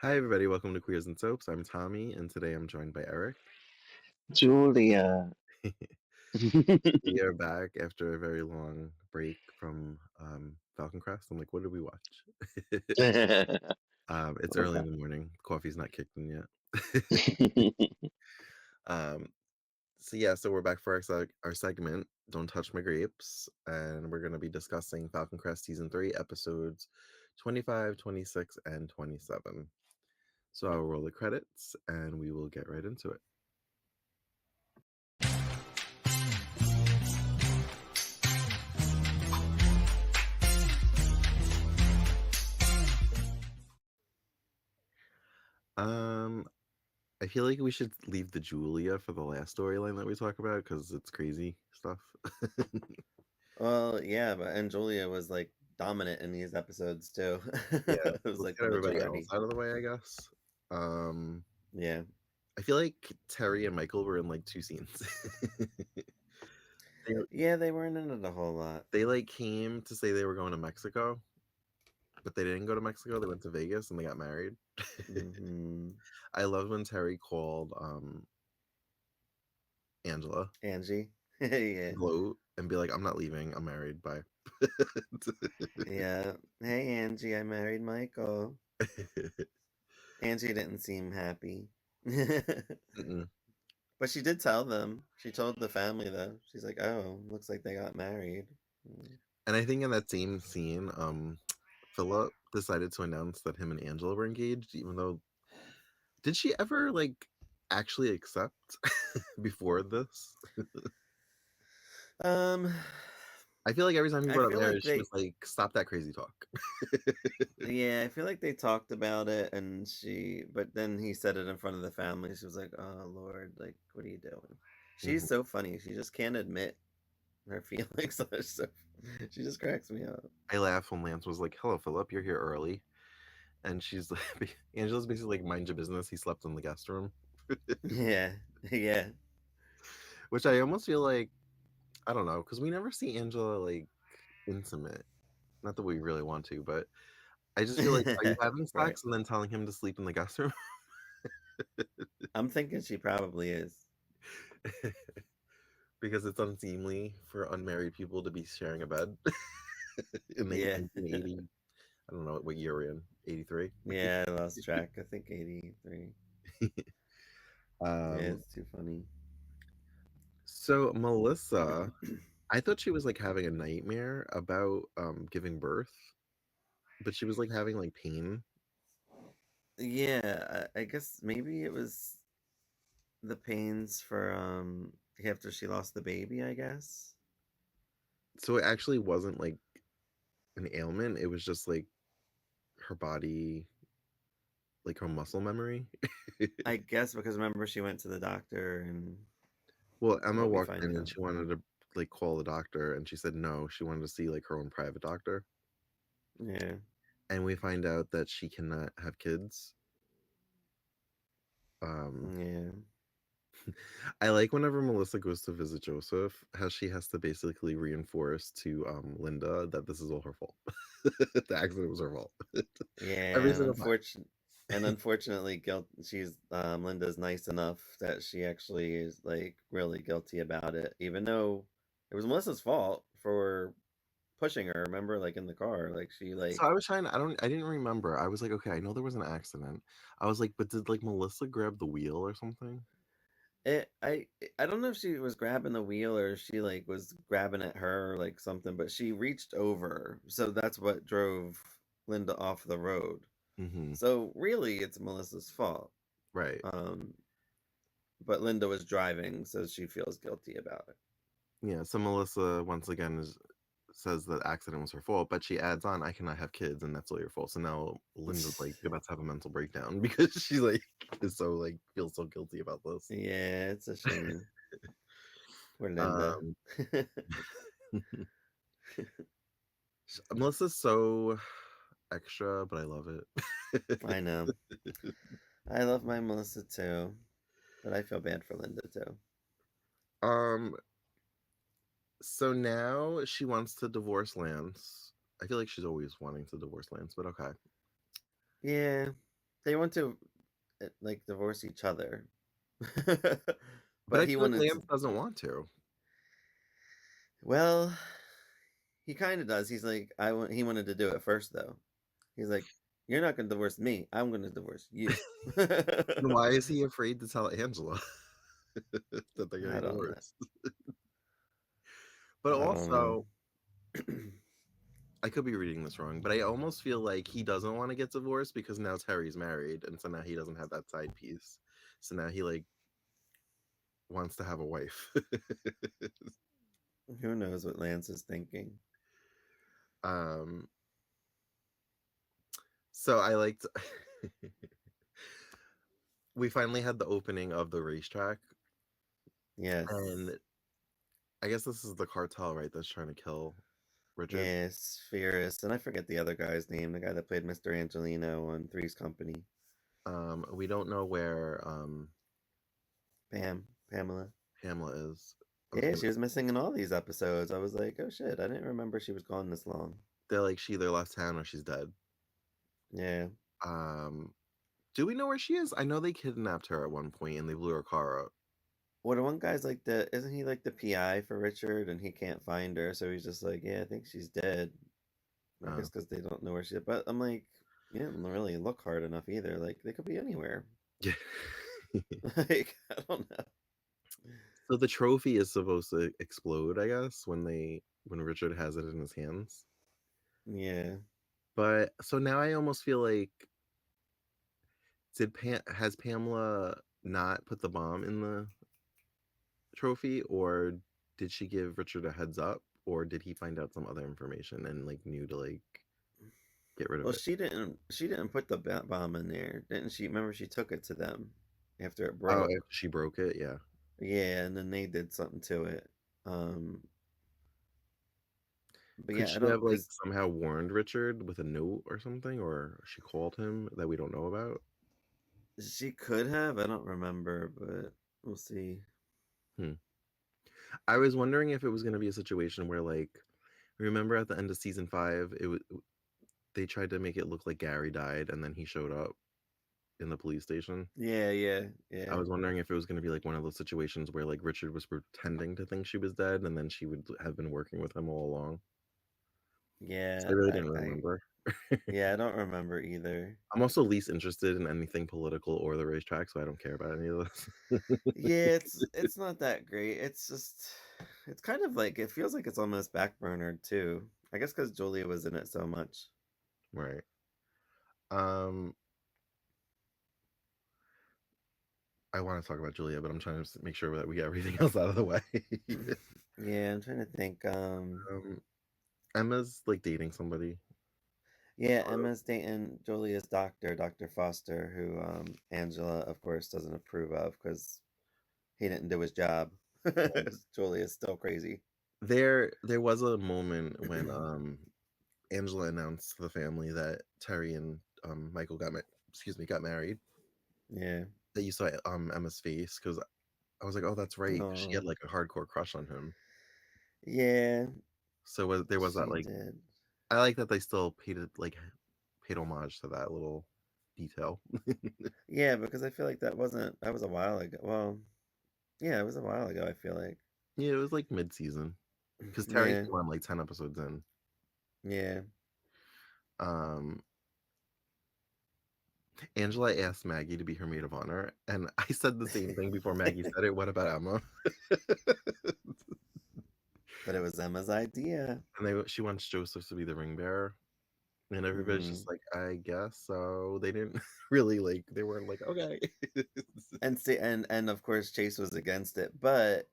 Hi, everybody. Welcome to Queers and Soaps. I'm Tommy, and today I'm joined by Eric. Julia. We are back after a very long break from Falcon Crest. I'm like, what did we watch? It's early in Okay. the morning. Coffee's not kicked in yet. um, so we're back for our segment, Don't Touch My Grapes, and we're going to be discussing Falcon Crest Season 3, episodes 25, 26, and 27. So I'll roll the credits, and we will get right into it. Um, I feel like we should leave the Julia for the last storyline that we talk about because it's crazy stuff. Well, yeah, and Julia was like dominant in these episodes too. Yeah, It was let's like get the everybody else majority. out of the way, I guess. Um, Yeah. I feel like Terry and Michael were in like two scenes. they, Yeah, they weren't in it a whole lot. they like came to say they were going to Mexico, but they didn't go to Mexico. They went to Vegas and they got married. Hmm. I love when Terry called Angela Angie. Yeah. gloat and be like, "I'm not leaving. I'm married. Bye." Yeah. Hey, Angie, I married Michael. Angie didn't seem happy. Mm-mm. But she did tell them. She told the family though. She's like, "Oh, looks like they got married." Mm. And I think in that same scene, Philip decided to announce that him and Angela were engaged, even though did she ever like actually accept before this? Um, I feel like every time he I brought up feel like marriage, she was they like, "Stop that crazy talk." Yeah, I feel like they talked about it and but then he said it in front of the family. She was like, "Oh Lord, like what are you doing?" Mhm. She's so funny. She just can't admit her feelings. So she just cracks me up. I laughed when Lance was like, "Hello, Philip, you're here early," and she's like, Angela's basically like, "Mind your business." He slept in the guest room, Yeah. Yeah. which I almost feel like I don't know because we never see Angela like intimate. Not that we really want to, but I just feel like, are you having Right. sex and then telling him to sleep in the guest room? I'm thinking she probably is. Because it's unseemly for unmarried people to be sharing a bed in the Yeah. 1980. I don't know what year we're in. 83. Yeah, I lost track. I think 83. Yeah, um, it's too funny. so Melissa, I thought she was like having a nightmare about giving birth, but she was like having like pain. Yeah, I guess maybe it was the pains for after she lost the baby, I guess. So it actually wasn't like an ailment. It was just like her body, like her muscle memory. I guess because remember she went to the doctor and Well, Emma what we walked find in and out. she wanted to like call the doctor, and she said no. She wanted to see like her own private doctor. Yeah. And we find out that she cannot have kids. Um, Yeah. I like whenever Melissa goes to visit Joseph, how she has to basically reinforce to Linda that this is all her fault. The accident was her fault. Every Yeah. single time. Unfortunately she's Linda's nice enough that she actually is like really guilty about it, even though it was Melissa's fault for pushing her, remember, like in the car. Like she So I was trying I didn't remember. I was like, okay, I know there was an accident. I was like, but did like Melissa grab the wheel or something? It I don't know if she was grabbing the wheel or if she, like, was grabbing at her or, like, something, but she reached over, so that's what drove Linda off the road. Hmm. So, really, it's Melissa's fault, Right. um, but Linda was driving, so she feels guilty about it. Yeah. So Melissa once again says that accident was her fault, but she adds on, "I cannot have kids, and that's all your fault." So now Linda's like about to have a mental breakdown because she like is so like feels so guilty about this. Yeah, it's a shame. Poor Linda. Um, Melissa's so extra, but I love it. I know. I love my Melissa too, but I feel bad for Linda too. um, so now she wants to divorce Lance. I feel like she's always wanting to divorce Lance, but okay. Yeah. They want to like divorce each other. But But I he feel like wanted Lance to. doesn't want to. Well, he kind of does. He's like, he wanted to do it first though. He's like, you're not going to divorce me. I'm going to divorce you. And why is he afraid to tell Angela that they're I getting don't know. divorced? But I don't know. also, I could be reading this wrong, but I almost feel like he doesn't want to get divorced because now Terry's married, and so now he doesn't have that side piece. So now he like wants to have a wife. Who knows what Lance is thinking? um, so I liked. We finally had the opening of the racetrack, Yes. and I guess this is the cartel, right? That's trying to kill Richard. Yes, Fierce. And I forget the other guy's name, the guy that played Mr. Angelino on Three's Company. We don't know where Pamela. Pamela is. Yeah, she was missing in all these episodes. I was like, oh shit, I didn't remember she was gone this long. They're like she either left town or she's dead. Yeah. Um, do we know where she is? I know they kidnapped her at one point and they blew her car up. Well, the one guy's like isn't he like the PI for Richard and he can't find her, so he's just like, yeah, I think she's dead. I guess because they don't know where she is. But I'm like, you didn't really look hard enough either. Like, they could be anywhere. Yeah. Like, I don't know. So the trophy is supposed to explode, I guess, when Richard has it in his hands. Yeah. But so now I almost feel like has Pamela not put the bomb in the trophy, or did she give Richard a heads up, or did he find out some other information and like knew to like get rid of Well, it? she didn't put the bomb in there, didn't she? Remember, she took it to them after it Oh, broke. if she broke it, yeah. Yeah, and then they did something to it. Um, but Could yeah, I she don't have like because somehow warned Richard with a note or something, or she called him that we don't know about? she could have. I don't remember, but we'll see. Hmm. I was wondering if it was going to be a situation where, like, remember at the end of season 5, they tried to make it look like Gary died, and then he showed up in the police station. Yeah, yeah, I yeah, was wondering if it was going to be like one of those situations where like Richard was pretending to think she was dead, and then she would have been working with him all along. So I yeah. really didn't remember. Yeah, I don't remember either. I'm also least interested in anything political or the racetrack, so I don't care about any of this. Yeah, it's not that great. It's just it's kind of like it feels like it's almost backburnered too. I guess because Julia was in it so much. Right. Um, I want to talk about Julia, but I'm trying to make sure that we get everything else out of the way. Yeah, I'm trying to think. um, Emma's like dating somebody. Yeah, Emma's dating Julia's doctor, Dr. Foster, who Angela, of course, doesn't approve of because he didn't do his job. Julia's still crazy. There was a moment when Angela announced to the family that Terry and Michael got married. Yeah. That you saw Emma's face, because I was like, oh, that's right. She had Oh, like a hardcore crush on him. yeah, So there was that she like did. I like that they still paid homage to that little detail. Yeah, because I feel like that was a while ago. Well, yeah, it was a while ago, I feel like. Yeah, it was like mid season because Terry Yeah, came on like 10 episodes in. yeah. Um, Angela asked Maggie to be her maid of honor, and I said the same thing before Maggie said it. What about Emma? But it was Emma's idea. And she wants Joseph to be the ring bearer, and everybody's Hmm. just like, I guess so. They didn't really like. They weren't like, okay. And see, and of course Chase was against it, but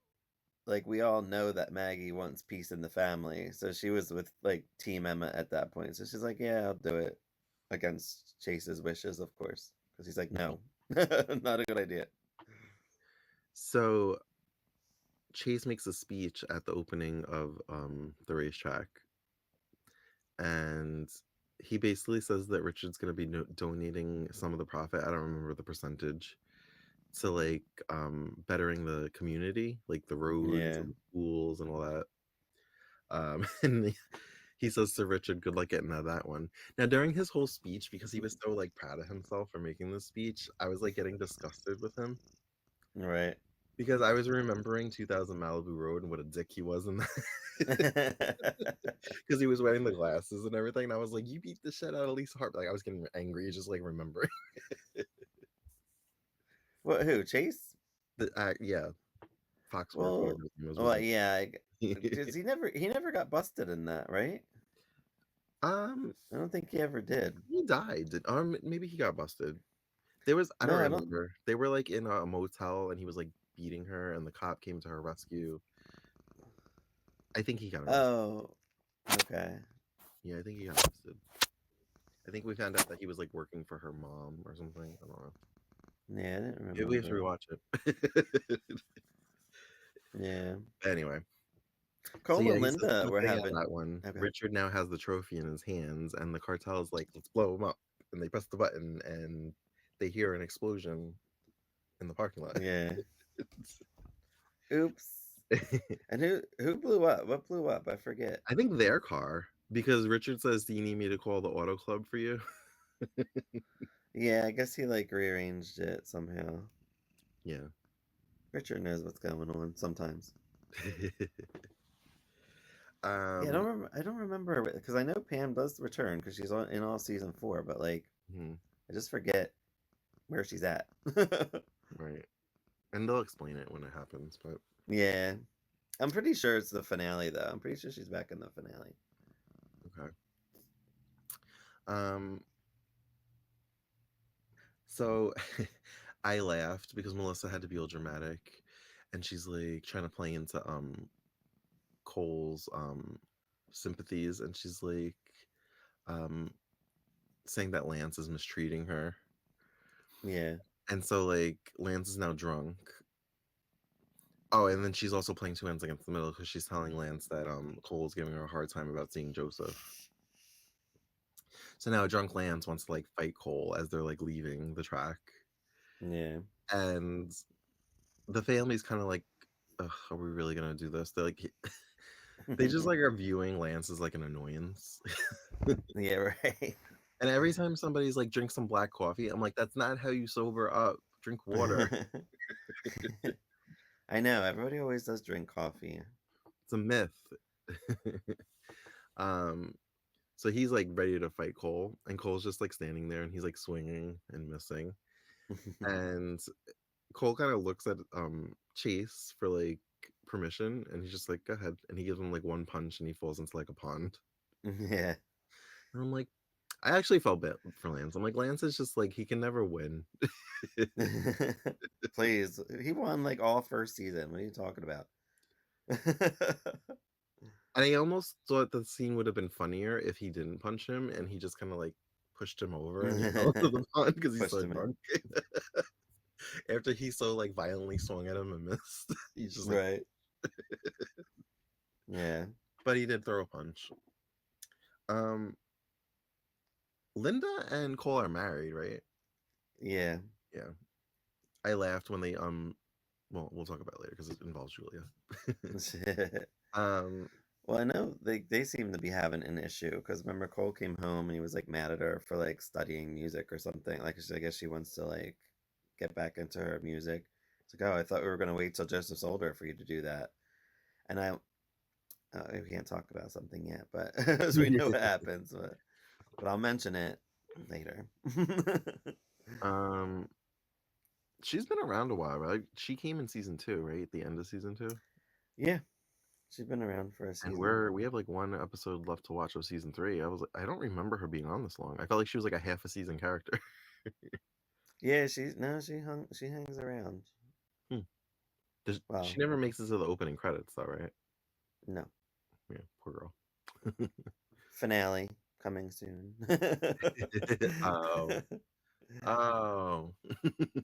like we all know that Maggie wants peace in the family, so she was with like Team Emma at that point. So she's like, "Yeah, I'll do it," against Chase's wishes, of course, because he's like, "No, not a good idea." So Chase makes a speech at the opening of the racetrack, and he basically says that Richard's going to be donating some of the profit. I don't remember the percentage, to like bettering the community, like the roads Yeah, and the schools and all that. And He says to Richard, "Good luck getting out of that one." Now, during his whole speech, because he was so like proud of himself for making this speech, I was like getting disgusted with him Right. because I was remembering 2000 Malibu Road and what a dick he was in that. Because he was wearing the glasses and everything. And I was like, you beat the shit out of Lisa Hart. Like, I was getting angry just like remembering. What? Who? Chase? Yeah, Foxworth, whatever Well, his name was, well, whatever. yeah. Because he never got busted in that, right? um, I don't think he ever did. he died. Maybe he got busted. There was, I don't No, I don't. remember. They were like in a motel and he was like beating her and the cop came to her rescue. I think he got arrested. Oh, okay. Yeah, I think he got arrested. I think we found out that he was like working for her mom or something. I don't know. Yeah, I didn't Maybe we have to remember. rewatch it. Yeah. Anyway, so Cole yeah, and he says Linda good luck were getting out of having. that one. Okay. Richard now has the trophy in his hands, and the cartel is like, let's blow him up. And they press the button, and they hear an explosion in the parking lot. Yeah. Oops. And who blew up? What blew up? I forget. I think their car, because Richard says, "Do you need me to call the auto club for you?" Yeah, I guess he like rearranged it somehow. Yeah. Richard knows what's going on sometimes. Yeah, um. I don't remember because I know Pam does return because she's in all season 4, but like hmm, I just forget where she's at. right. And they'll explain it when it happens, but Yeah, I'm pretty sure it's the finale though. I'm pretty sure she's back in the finale. okay. Um. So I laughed because Melissa had to be all dramatic, and she's like trying to play into Cole's sympathies, and she's like um saying that Lance is mistreating her. Yeah. And so like Lance is now drunk. Oh, and then she's also playing two ends against the middle because she's telling Lance that Cole's giving her a hard time about seeing Joseph. So now drunk Lance wants to like fight Cole as they're like leaving the track. Yeah. And the family's kind of like, ugh, are we really gonna do this? They're like they just like are viewing Lance as like an annoyance. Yeah, right. And every time somebody's like, drink some black coffee, I'm like, that's not how you sober up. Drink water. I know, everybody always does drink coffee. It's a myth. um, so he's like ready to fight Cole, and Cole's just like standing there, and he's like swinging and missing. And Cole kind of looks at Chase for like permission, and he's just like, "Go ahead." And he gives him like one punch, and he falls into like a pond. Yeah. And I'm like, I actually felt bad for Lance. I'm like, Lance is just like he can never win. Please. He won like all first season. What are you talking about? And I almost thought the scene would have been funnier if he didn't punch him and he just kind of like pushed him over and he fell into the pond because he's Pushed so him in. drunk. After he so like violently swung at him and missed, he's just like, Right. Yeah. but he did throw a punch. Um, Linda and Cole are married, right? Yeah. Yeah. I laughed when they well, we'll talk about it later because it involves Julia. um, Well, I know they seem to be having an issue because remember Cole came home and he was like mad at her for like studying music or something. Like I guess she wants to like get back into her music. It's like, oh, I thought we were gonna wait till Joseph's older for you to do that. And we can't talk about something yet, but as we know what happens. But I'll mention it later. um, she's been around a while, right? She came in season 2, right? At the end of season 2. Yeah, she's been around for a And season. we have like one episode left to watch of season 3. I was like, I don't remember her being on this long. I felt like she was like a half a season character. Yeah, she hangs around. Hmm. Well, She never makes it to the opening credits, though, right? no. Yeah, poor girl. Finale coming soon. Oh, oh,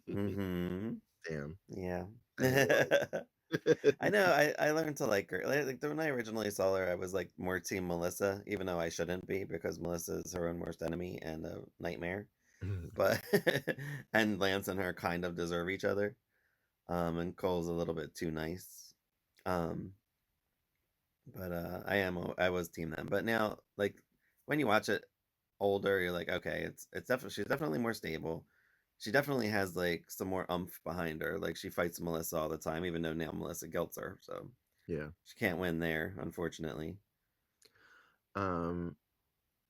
Mm-hmm. damn! Yeah. I didn't realize. I know. I learned to like her. Like when I originally saw her, I was like more team Melissa, even though I shouldn't be because Melissa is her own worst enemy and a nightmare. But and Lance and her kind of deserve each other. And Cole's a little bit too nice. Um, But I was team them. But now, like when you watch it older, you're like, okay, it's definitely she's definitely more stable. She definitely has like some more umph behind her. Like she fights Melissa all the time, even though now Melissa guilts her, so Yeah. she can't win there, unfortunately. Um,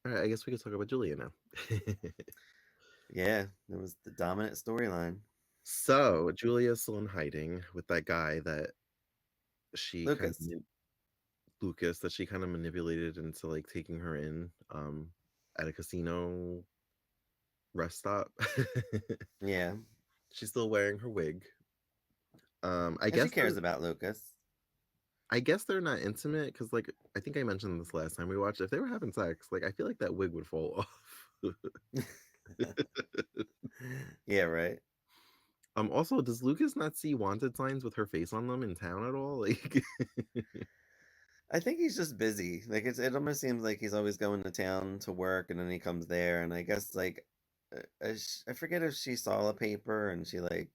all right, I guess we could talk about Julia now. Yeah, it was the dominant storyline. So Julia's still in hiding with that guy that she kind of Lucas. Lucas that she kind of manipulated into like taking her in at a casino rest stop. Yeah. She's still wearing her wig. I And she guess cares about Lucas. they're not intimate because like I think I mentioned this last time we watched. If they were having sex, like I feel like that wig would fall off. Yeah, right. Also, does Lucas not see wanted signs with her face on them in town at all? Like, I think he's just busy. Like it almost seems like he's always going to town to work, and then he comes there. And I guess like I forget if she saw a paper and she like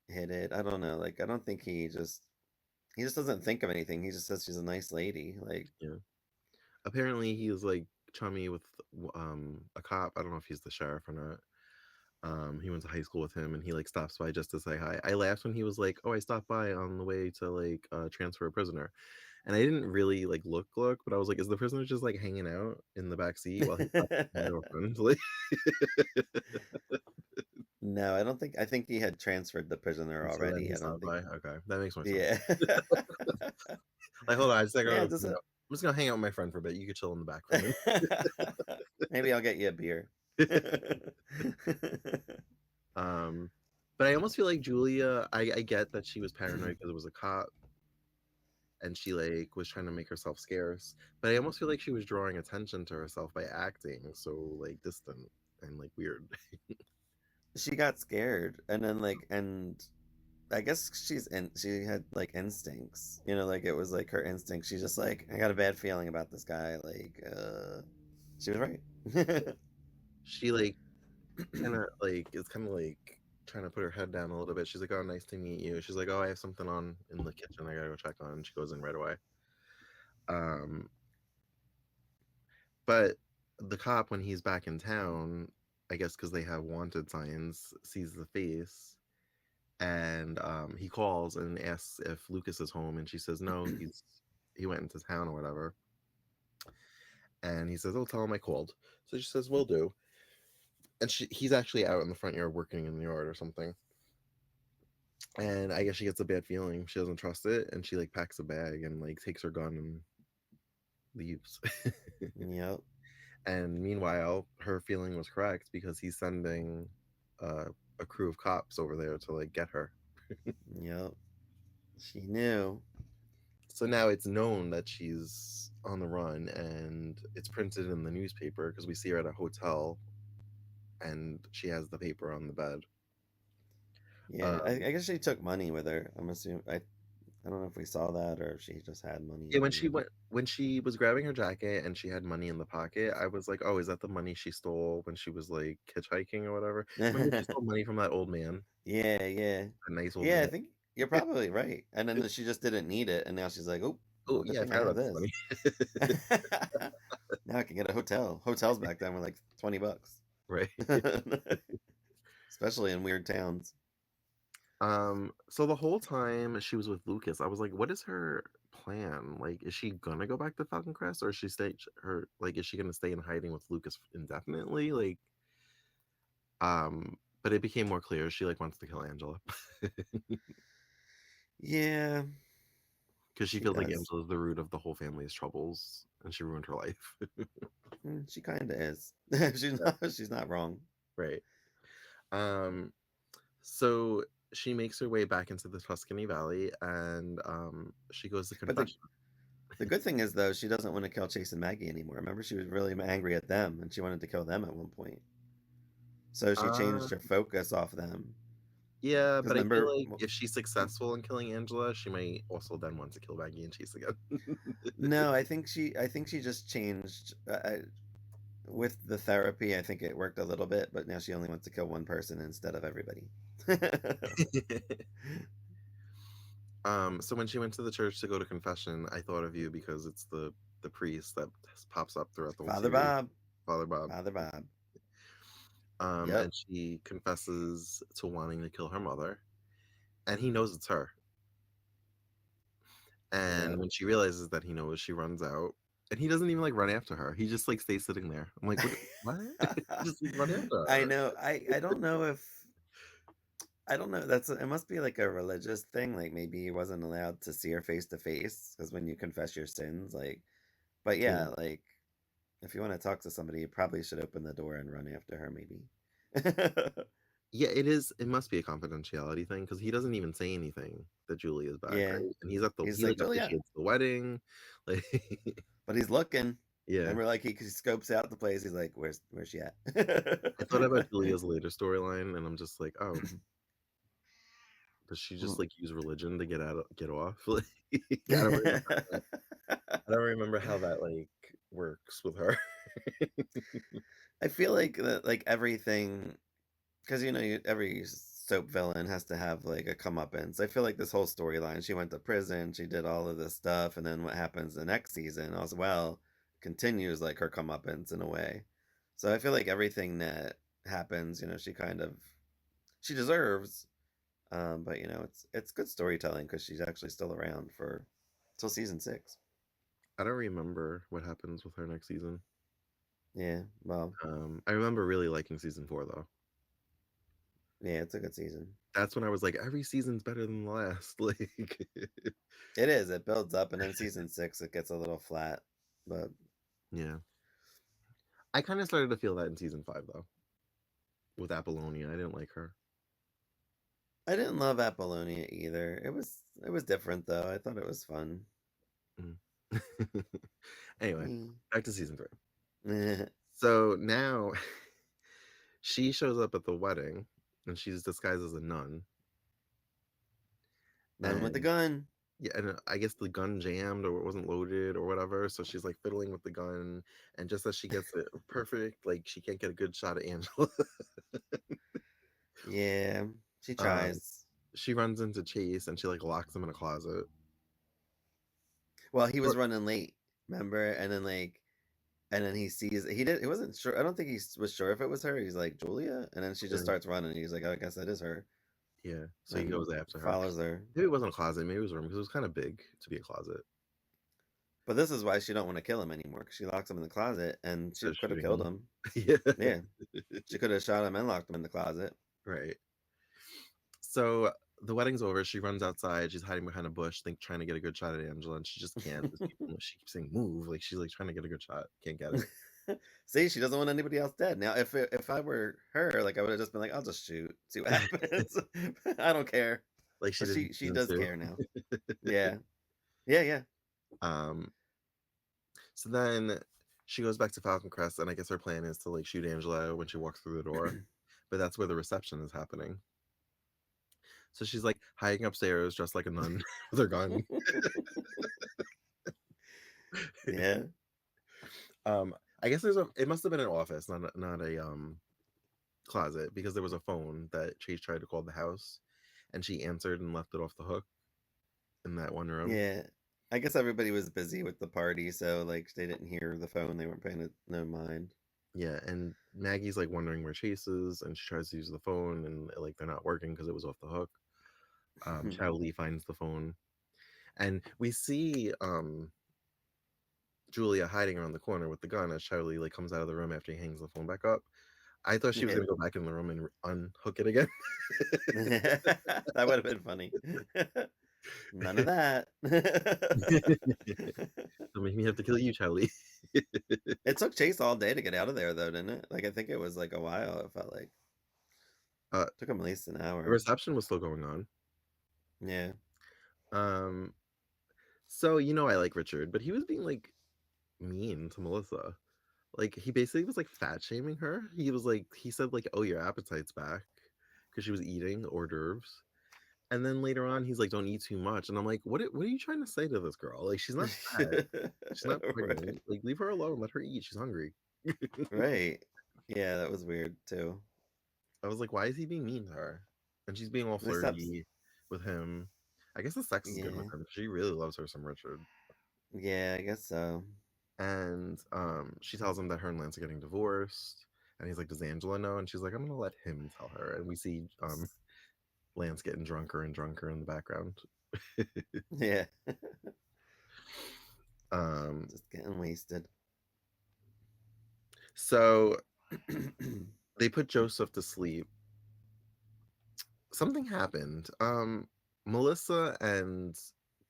hid it. I don't know. Like I don't think he just doesn't think of anything. He just says she's a nice lady. Like yeah. Apparently, he's like chummy with a cop. I don't know if he's the sheriff or not. He went to high school with him, and he like stops by just to say hi. I laughed when he was like, "Oh, I stopped by on the way to like transfer a prisoner," and I didn't really like look, but I was like, "Is the prisoner just like hanging out in the back seat while he's stopping by to a friend?" Like, no, I don't think. I think he had transferred the prisoner so then already. he I don't stopped think. by. Okay, that makes more sense. Yeah. Like, hold on, I just gotta Yeah, go. just I'm just gonna hang out with my friend for a bit. You could chill in the back for a minute. maybe I'll get you a beer. um, but I almost feel like Julia. I get that she was paranoid because it was a cop, and she like was trying to make herself scarce. But I almost feel like she was drawing attention to herself by acting so like distant and like weird. She got scared, and then like, and I guess she had like instincts, like it was like her instinct. She's just like, I got a bad feeling about this guy. Like, she was right. She like kind of like is kind of like trying to put her head down a little bit. She's like, "Oh, nice to meet you." She's like, "Oh, I have something on in the kitchen. I gotta go check on." And she goes in right away. Um, but the cop, when he's back in town, I guess because they have wanted signs, sees the face, and he calls and asks if Lucas is home, and she says no, he went into town or whatever. And he says, "Oh, tell him I called." So she says, "Will do." And he's actually out in the front yard working in the yard or something. And I guess she gets a bad feeling. She doesn't trust it, and she like packs a bag and like takes her gun and leaves. Yep. And meanwhile, her feeling was correct because he's sending uh, a crew of cops over there to like get her. Yep. She knew. So now it's known that she's on the run, and it's printed in the newspaper because we see her at a hotel, and she has the paper on the bed. Yeah, Um, I guess she took money with her. I'm assuming. I don't know if we saw that or if she just had money yeah, on her. when she was grabbing her jacket and she had money in the pocket, I was like, "Oh, is that the money she stole when she was like hitchhiking or whatever?" Remember, she stole money from that old man, Yeah, yeah, a nice old yeah. I man. think you're probably right. And then she just didn't need it, and now she's like, oh, Oh well, good yeah, I thing I forgot have about this this. money. Now I can get a hotel. Hotels back then were like $20, Right. especially in weird towns. So the whole time she was with Lucas, I was like, what is her plan? Like, is she gonna go back to Falcon Crest, or is she is she gonna stay in hiding with Lucas indefinitely? Like, but it became more clear she like wants to kill Angela Yeah, because she she feels like does. Angela's the root of the whole family's troubles, and she ruined her life. She kind of is. She's not wrong. Right. Um, so she makes her way back into the Tuscany Valley, and she goes to But confession. the good thing is though, she doesn't want to kill Chase and Maggie anymore. Remember, she was really angry at them, and she wanted to kill them at one point. So she Uh, changed her focus off them. Yeah, Because but I feel remember, like if she's successful in killing Angela, she might also then want to kill Maggie and Chase again. no, I think she just changed with the therapy. I think it worked a little bit, but now she only wants to kill one person instead of everybody. So when she went to the church to go to confession, I thought of you because it's the priest that pops up throughout the whole Father series, Bob. Father Bob. Father Bob. Yep. And she confesses to wanting to kill her mother, and he knows it's her. And Yep. when she realizes that he knows, she runs out, and he doesn't even like run after her. He just like stays sitting there. I'm like, what? Just like, run after I her. know. I don't know if I don't know. It must be like a religious thing. Like maybe he wasn't allowed to see her face to face because when you confess your sins, like. But Yeah. yeah, like if you want to talk to somebody, you probably should open the door and run after her. Maybe. Yeah, it is. It must be a confidentiality thing because he doesn't even say anything that Julie is back, Yeah. right? And He's he like like Julia, officiates the wedding, like but he's looking. yeah. Remember, like he scopes out the place. He's like, "Where's she at?" I thought about Julia's later storyline, and I'm just like, oh, does she just like use religion to get off? Like, I don't remember how that like works with her. I feel like that, like everything, because every soap villain has to have like a comeuppance. I feel like this whole storyline, she went to prison, she did all of this stuff, and then what happens the next season as well continues like her comeuppance in a way. So I feel like everything that happens, she deserves. But it's good storytelling because she's actually still around for till season 6. I don't remember what happens with her next season. Yeah, well, I remember really liking season 4 though. yeah, it's a good season. That's when I was like, every season's better than the last. Like, It is. It builds up, and then season 6 it gets a little flat. But yeah, I kind of started to feel that in season 5 though. With Apollonia, I didn't like her. I didn't love Apollonia either. It was different though. I thought it was fun. Mm. Anyway, Mm. back to season 3. So now she shows up at the wedding, and she's disguised as a nun. None with the And gun. yeah, and I guess the gun jammed or it wasn't loaded or whatever. So she's like fiddling with the gun, and just as she gets it perfect, like she can't get a good shot at Angela. Yeah, she um, tries. she runs into Chase and she like locks him in a closet. Well, he was Or running late, remember? And then he sees he wasn't sure. I don't think he was sure if it was her. He's like Julia, and then she just yeah, starts running. He's like, I guess that is her, yeah, so he and goes after her. follows her. Maybe it wasn't a closet, maybe it was a room because it was kind of big to be a closet. But this is why she don't want to kill him anymore because she locks him in the closet, and she Instead of could have shooting killed him. him. Yeah. Yeah, she could have shot him and locked him in the closet. Right. So the wedding's over. She runs outside. She's hiding behind a bush, trying to get a good shot at Angela, and she just can't. She keeps saying "move," like she's like trying to get a good shot, can't get it. See, she doesn't want anybody else dead. Now, if I were her, like I would have just been like, I'll just shoot, see what happens. I don't care. Like she But did in she season does 2. care now. Yeah, yeah, yeah. Um. So then she goes back to Falcon Crest, and I guess her plan is to like shoot Angela when she walks through the door, but that's where the reception is happening. So she's like hiding upstairs, dressed like a nun with her gun. Yeah, I guess it must have been an office, not a closet, because there was a phone that Chase tried to call the house, and she answered and left it off the hook in that one room. yeah. I guess everybody was busy with the party, so like they didn't hear the phone. They weren't paying it no mind. Yeah, and Maggie's like wondering where Chase is, and she tries to use the phone, and like they're not working because it was off the hook. Chow Lee finds the phone, and we see Julia hiding around the corner with the gun as Chow Lee like comes out of the room after he hangs the phone back up. I thought she was Yeah, gonna go back in the room and unhook it again. that would have been funny. None of that. So make me have to kill you, Chow Lee. It took Chase all day to get out of there, though, didn't it? Like I think it was like a while. It felt like uh, took him at least an the hour. reception was still going on. Yeah, Um, so I like Richard, but he was being like mean to Melissa. Like he basically was like fat shaming her. He said like, "Oh, your appetite's back," because she was eating hors d'oeuvres. And then later on, he's like, "Don't eat too much." And I'm like, What are you trying to say to this girl? Like, she's not fat. She's not right, pregnant. Like, leave her alone. Let her eat. She's hungry. right. Yeah, that was weird too. I was like, why is he being mean to her? And she's being all They stopped. flirty with him. I guess the sex is good with Yeah. him. She really loves her some Richard. Yeah, I guess so. And she tells him that her and Lance are getting divorced. And he's like, does Angela know? And she's like, I'm gonna let him tell her. And we see Lance getting drunker and drunker in the background. Yeah. um Just getting wasted. so they put Joseph to sleep. Something happened. Melissa and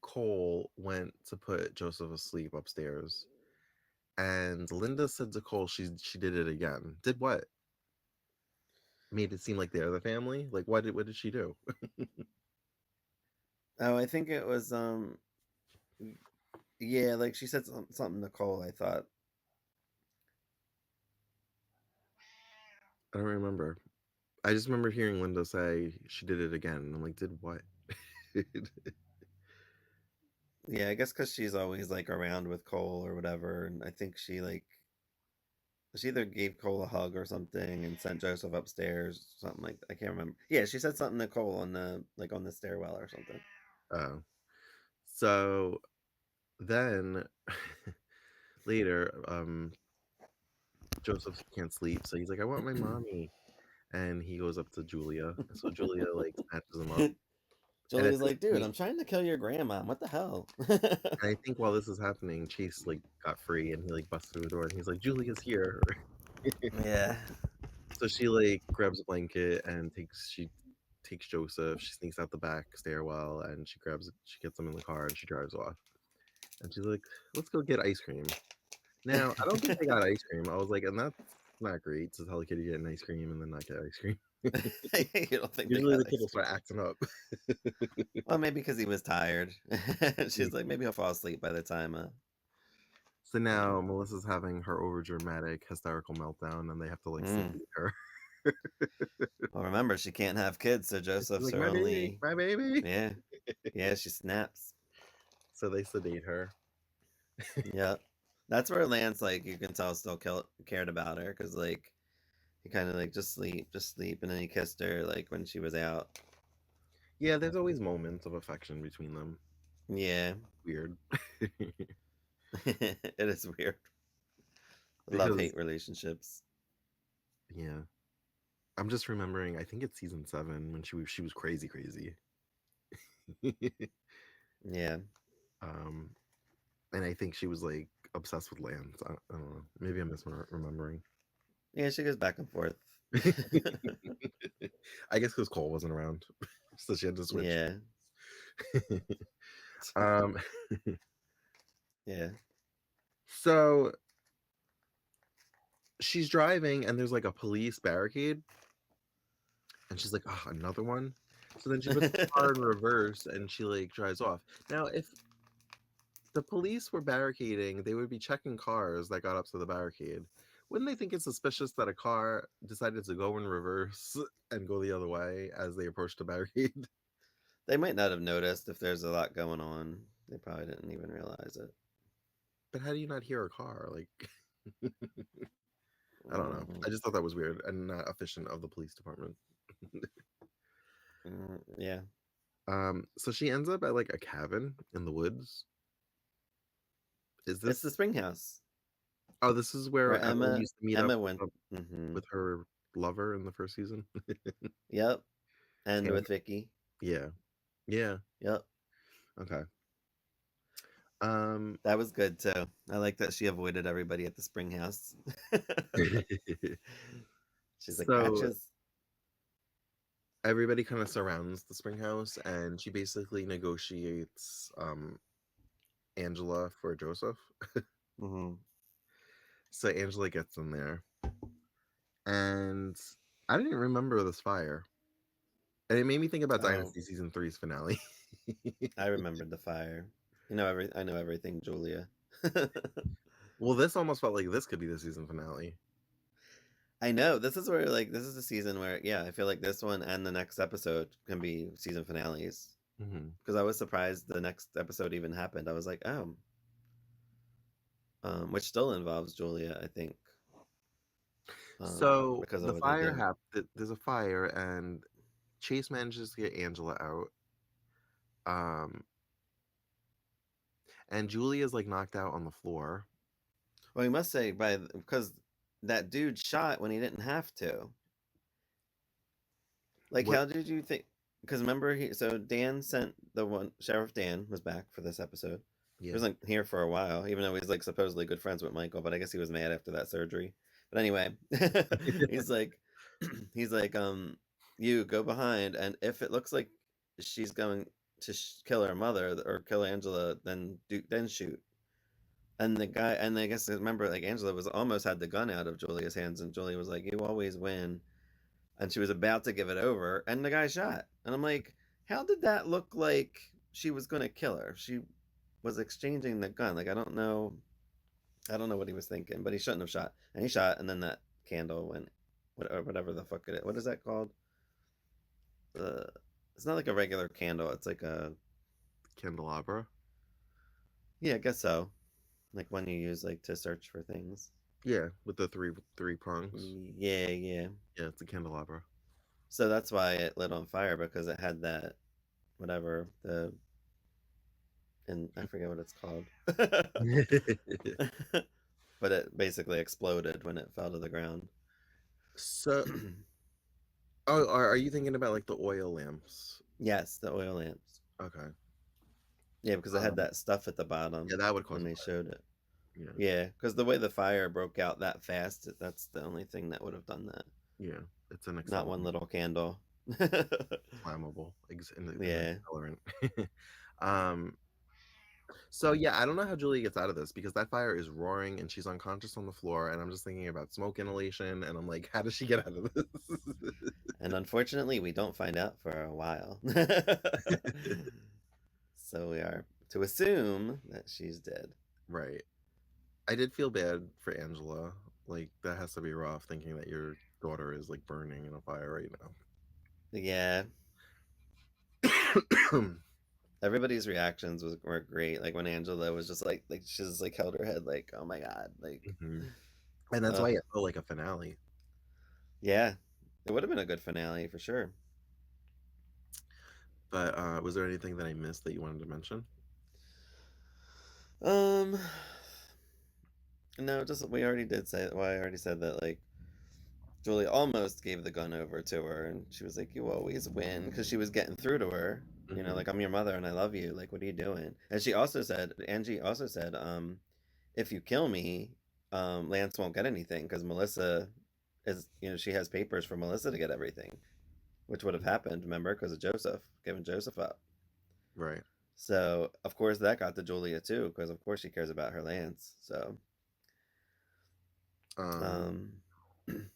Cole went to put Joseph asleep upstairs. And Linda said to Cole she did it again. Did what? Made it seem like they're the family? Like what did she do? Oh, I think it was yeah, like she said something to Cole, I thought. I don't remember. I just remember hearing Linda say she did it again. And I'm like, did what? Yeah, I guess because she's always like around with Cole or whatever, and I think she either gave Cole a hug or something and sent Joseph upstairs, something like that. I can't remember. Yeah, she said something to Cole on the stairwell or something. Oh. So then later, Joseph can't sleep, so he's like, I want my mommy. And he goes up to Julia. And so Julia like snatches him up. And at Julia's this like, dude, point, I'm trying to kill your grandma. What the hell? and I think while this is happening, Chase like got free and he like busts through the door and he's like, Julia's here. Yeah. So she like grabs a blanket and she takes Joseph. She sneaks out the back stairwell and she gets him in the car and she drives off. And she's like, let's go get ice cream. Now, I don't think they got ice cream. I was like, and that's not great to tell a kid to get an ice cream and then not get ice cream. You don't think they Usually got the kid ice will cream? start acting up. Well, maybe because he was tired. Yeah. She's like, maybe he'll fall asleep by the time. So now Melissa's having her overdramatic hysterical meltdown and they have to like Mm. sedate her. Well, remember, she can't have kids, so She's Joseph's like, her my baby, only. my baby. Yeah. Yeah, she snaps. So they sedate her. Yep. That's where Lance, like, you can tell still cared about her because, like, he kind of like just sleep, and then he kissed her like when she was out. Yeah, there's always moments of affection between them. Yeah. Weird. It is weird. Love Because hate relationships. yeah. I'm just remembering, I think it's season 7 when she was crazy crazy. Yeah. um and I think she was like obsessed with Lance. I don't know. Maybe I'm misremembering. Yeah, she goes back and forth. I guess because Cole wasn't around, so she had to switch. Yeah. um, Yeah. so she's driving, and there's like a police barricade, and she's like, "Oh, another one." So then she puts the car in reverse, and she like drives off. Now, if the police were barricading, they would be checking cars that got up to the barricade. Wouldn't they think it's suspicious that a car decided to go in reverse and go the other way as they approached the barricade? They might not have noticed if there's a lot going on. They probably didn't even realize it. But how do you not hear a car? Like, I don't know. Mm, I just thought that was weird and not efficient of the police department. yeah. So she ends up at like a cabin in the woods. Is It's the this? spring house Oh, this is where where Emma used to meet up Emma went. with her lover in the first season. Yep. And Tam- with Vicky. yeah, yeah. Yep. Okay. Um, That was good too. I like that she avoided everybody at the spring house. She's like, so gotchas. everybody kind of surrounds the spring house, and she basically negotiates Angela for Joseph. Hmm. So Angela gets in there, and I didn't remember this fire. And it made me think about Oh, Dynasty season 3's finale. I remembered the fire. I know everything, Julia. Well, this almost felt like this could be the season finale. I know. This is where like this is a season where yeah, I feel like this one and the next episode can be season finales. Hmm. Because I was surprised the next episode even happened. I was like, oh. Which still involves Julia, I think. So Because of the what they fire do. happened. There's a fire, and Chase manages to get Angela out. Um, and Julie is like knocked out on the floor. Well, you must say because that dude shot when he didn't have to. Like, What? how did you think? Because remember, so Dan sent the one Sheriff Dan was back for this episode. He Yeah. wasn't here for a while, even though he's like supposedly good friends with Michael. But I guess he was mad after that surgery. But anyway, he's like, he's like, you go behind, and if it looks like she's going to kill her mother or kill Angela, then shoot. And the guy, and I guess remember, like Angela was almost had the gun out of Julia's hands, and Julia was like, "You always win." And she was about to give it over, and the guy shot. And I'm like, how did that look like she was going to kill her? She was exchanging the gun. Like, I don't know what he was thinking, but he shouldn't have shot. And he shot, and then that candle went, whatever the fuck it is. What is that called? It's not like a regular candle. It's like a, Candelabra. yeah, I guess so. Like one you use like to search for things. Yeah, with the three prongs. Yeah, yeah. Yeah, it's a candelabra. So that's why it lit on fire, because it had that whatever and I forget what it's called. But it basically exploded when it fell to the ground. So, oh, are you thinking about like the oil lamps? Yes, the oil lamps. Okay. Yeah, because it had that stuff at the bottom Yeah, that would cause when a they fire. showed it. Yeah. Yeah, because the way the fire broke out that fast, that's the only thing that would have done that. Yeah, it's an Not one little candle. flammable Yeah. accelerant. um. So yeah, I don't know how Julia gets out of this because that fire is roaring and she's unconscious on the floor, and I'm just thinking about smoke inhalation, and I'm like, how does she get out of this? And unfortunately, we don't find out for a while. So we are to assume that she's dead. Right. I did feel bad for Angela. Like that has to be rough thinking that your daughter is like burning in a fire right Yeah. now. Everybody's reactions were great. Like when Angela was just like she just like held her head like, oh my god, like Mhm. And that's why it felt like a finale. yeah, it would have been a good finale for sure. But was there anything that I missed that you wanted to mention? Um, no, just we already did say. Well, I already said that like Julie almost gave the gun over to her, and she was like, "You always win," because she was getting through to her. You know, Mhm. like I'm your mother and I love you. Like, what are you doing? And she also said, Angie also said, if you kill me, Lance won't get anything because Melissa is, you know, she has papers for Melissa to get everything, which would have happened, remember, because of Joseph, giving Joseph up. Right. So, of course, that got to Julia too, because of course she cares about her Lance. So, Um, um,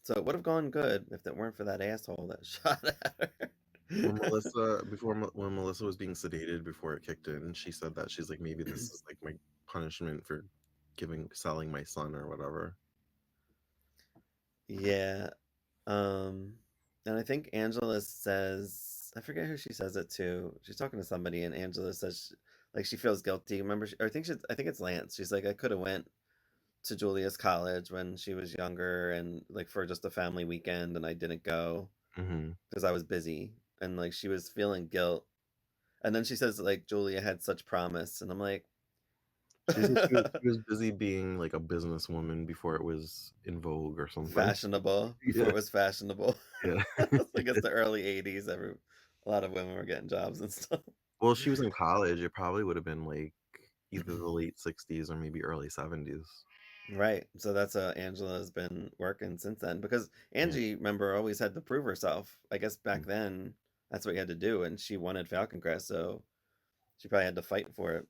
so it would have gone good if it weren't for that asshole that shot at her. when when Melissa was being sedated before it kicked in, she said that she's like, maybe this is like my punishment for selling my son or whatever. Yeah. Um, and I think Angela says, I forget who she says it to. She's talking to somebody, and Angela says, like she feels guilty. Remember, or I think it's Lance. She's like, I could have went to Julia's college when she was younger, and like for just a family weekend, and I didn't go Hmm. because I was busy, and like she was feeling guilt. And then she says like Julia had such promise, and I'm like, She said she was busy being like a businesswoman before it was in vogue or something. fashionable before Yeah. it was fashionable. Yeah. I guess the early '80s, a lot of women were getting jobs and stuff. Well, she was in college. It probably would have been like either the late 60s or maybe early 70s. Right. So that's Angela has been working since then because Yeah. Angie, remember, always had to prove herself. I guess back then that's what you had to do, and she wanted Falcon Crest, so she probably had to fight for it.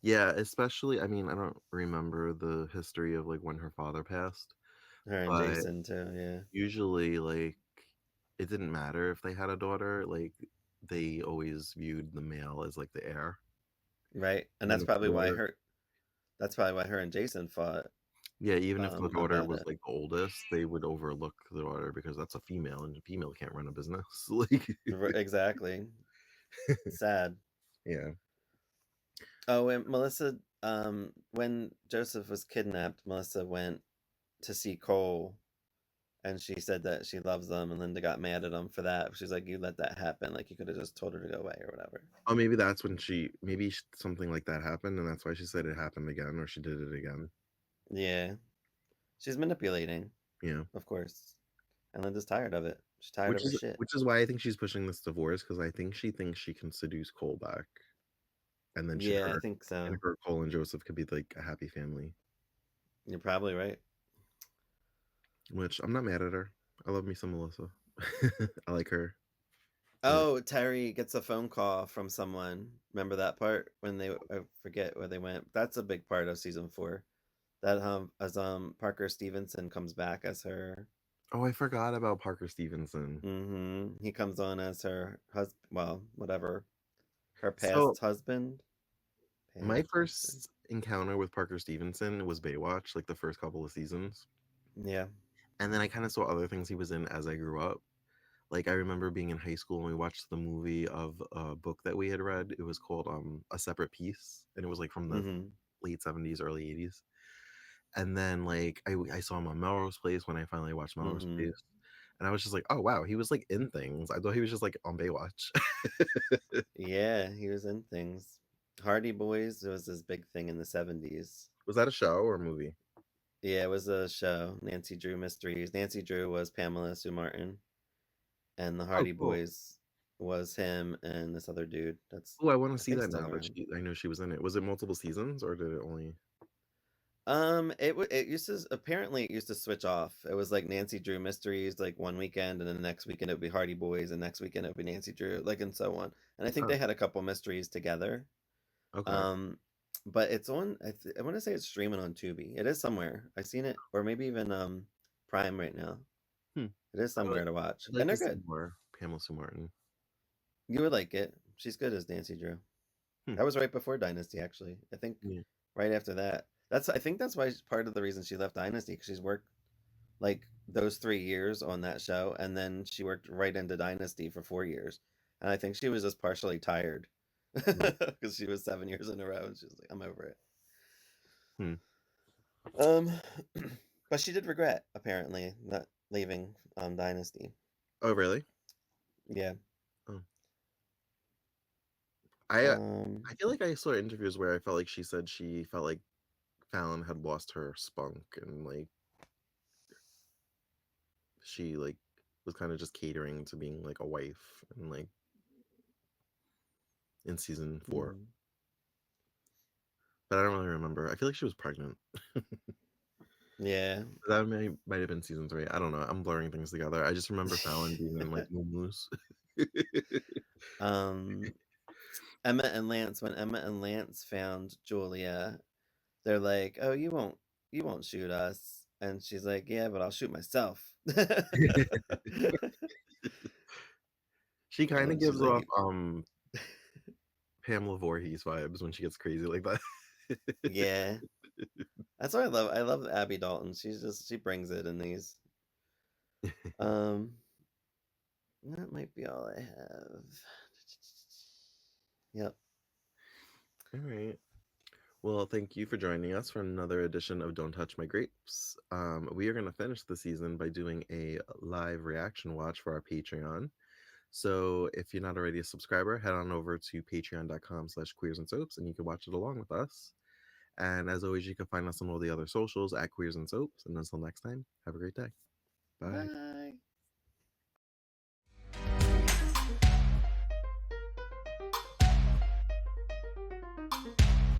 Yeah, especially, I mean, I don't remember the history of like when her father passed, Her and but Jason too, yeah. usually like it didn't matter if they had a daughter, like they always viewed the male as like the heir. Right. And And if the daughter, that's probably why her and Jason fought yeah, even if the daughter about was it. like the oldest, they would overlook the daughter because that's a female and a female can't run a business. Like, Exactly. Sad. yeah. Oh, and Melissa, when Joseph was kidnapped, Melissa went to see Cole and she said that she loves them, and Linda got mad at him for that. She's like, "You let that happen. Like, you could have just told her to go away or whatever." Oh, maybe that's when something like that happened, and that's why she said it happened again, or she did it again. Yeah, she's manipulating, Yeah. of course, and Linda's tired of it. She's tired Which of her is shit. which is why I think she's pushing this divorce, because I think she thinks she can seduce Cole back, and then Yeah, I think so. Cole and Joseph could be like a happy family. You're probably right. Which I'm not mad at her. I love me some Melissa. I like her. Oh, Terry gets a phone call from someone. Remember that part when I forget where they went. That's a big part of season 4. That as Parker Stevenson comes back as her. Oh, I forgot about Parker Stevenson. He comes on as her husband. Well, whatever. Her So past husband. my Past husband. first encounter with Parker Stevenson was Baywatch, like the first couple of seasons. Yeah. And then I kind of saw other things he was in as I grew up. Like, I remember being in high school and we watched the movie of a book that we had read. It was called A Separate Piece, and it was like from the late 70s, early 80s. And then like I saw him on Melrose Place when I finally watched Melrose Place. And I was just like, oh wow, he was like in things. I thought he was just like on Baywatch. Yeah, he was in things. Hardy Boys was his big thing in the 70s. Was that a show or a movie? Yeah, it was a show. Nancy Drew Mysteries. Nancy Drew was Pamela Sue Martin, and the Hardy Cool. Boys was him and this other dude. That's Oh, I want to I see think that still now that around. I know she was in it. Was it multiple seasons or did it only? It used to apparently it used to switch off. It was like Nancy Drew Mysteries like one weekend, and then the next weekend it would be Hardy Boys, and next weekend it would be Nancy Drew, like and so on. And I think Oh, they had a couple mysteries together. okay. But it's on. I want to say it's streaming on Tubi. It is somewhere. I've seen it, or maybe even Prime right now. Hmm. It is somewhere to watch, I'd like and to they're see good. more Pamela Sue Martin. You would like it. She's good as Nancy Drew. Hmm. That was right before Dynasty, actually. I think Yeah. right after that. I think that's why part of the reason she left Dynasty, because she's worked like those 3 years on that show, and then she worked right into Dynasty for 4 years, and I think she was just partially tired Hmm. because she was 7 years in a row, and she was like, "I'm over it." Hmm. But she did regret apparently not leaving Dynasty. Oh, really? Yeah. Oh. I feel like I saw interviews where I felt like she said she felt like Fallon had lost her spunk and like she like was kind of just catering to being like a wife and like in season 4. But I don't really remember. I feel like she was pregnant. Yeah. That might have been season 3. I don't know. I'm blurring things together. I just remember Fallon being in like Moo Moose. Emma and Lance, when Emma and Lance found Julia, they're like, "Oh, you won't shoot us." And she's like, "Yeah, but I'll shoot myself." She kind of She's gives off like, Pamela Voorhees vibes when she gets crazy like that. "Yeah." That's what I love. I love Abby Dalton. She brings it in these. That might be all I have. Yep. All right. Well, thank you for joining us for another edition of Don't Touch My Grapes. We are going to finish the season by doing a live reaction watch for our Patreon. So if you're not already a subscriber, head on over to patreon.com/queers and soaps and you can watch it along with us. And as always, you can find us on all the other socials at Queers and Soaps. And until next time, have a great day. Bye. Bye.